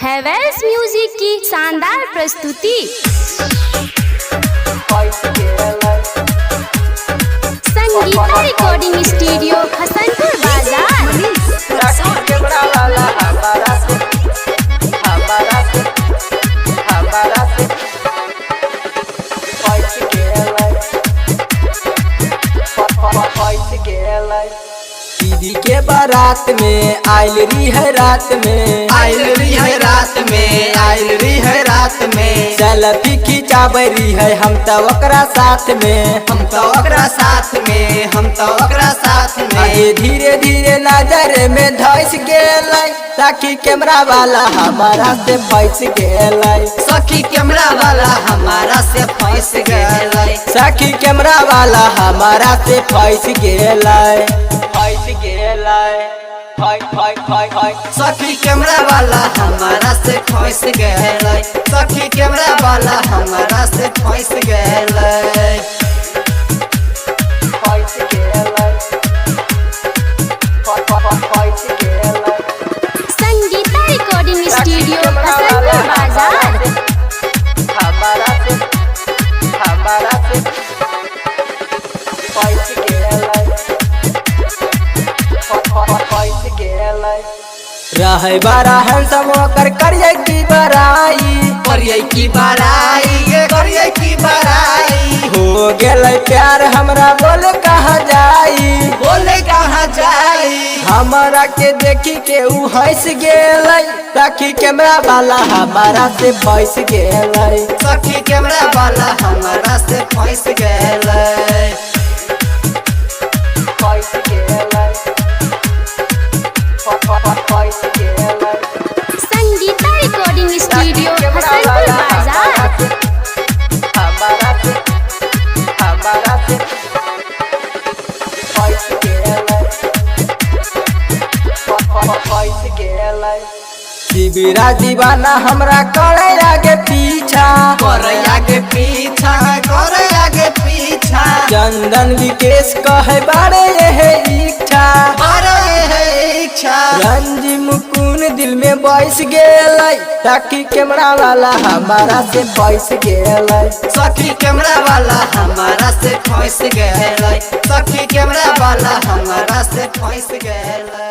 Havells music की शानदार प्रस्तुति। संगीता रिकॉर्डिंग स्टूडियो हसनपुर बाजार। दीदी के बारात में आइल रही है रात में, आइल रही है रात में, आइल रही है रात में। सेल्फी खिंचाबरी है हम तो ओकरा साथ में, हम तो ओकरा साथ में, हम तो ओकरा साथ में। आगे धीरे धीरे नजर में धस गेल, सखी कैमरा वाला हमारा से फंस गेल, सखी कैमरा वाला हमारा से फंस गए, सखी कैमरा वाला हमारा से फंस गेल, फंस गेल, सखी कैमरा वाला हमारा से फंस गए, सखी कैमरा वाला हमारा से फंस गए। संगीता रिकॉर्डिंग स्टूडियो हसनपुर बाजार। हमारा से रहे बारा हैंडसम ओकर करिए की बड़ाई, करिए की बड़ाई, करिए की बड़ाई। हो गेल प्यार हमरा बोले कहाँ जाई, बोले कहाँ जाई। हमारा के देखी के ऊ हंस गेल, सखी कैमरा वाला हमारा से फंस गेल, सखी कैमरा वाला हमारा से फंस गए। संगीता रिकॉर्डिंग स्टूडियो हसनपुर बाजार। शिविरा दीवाना हमरा करे आगे पीछा, करे आगे पीछा, करे आगे पीछा। चंदन विकेश कहे बारे है इच्छा, बारे है इच्छा। रंजी मुकुन दिल में बैस गेल, सखी कैमरा वाला हमारा से फंस गेल, सखी कैमरा वाला हमारा से फंस गए, सखी कैमरा वाला हमारा से फंस गए।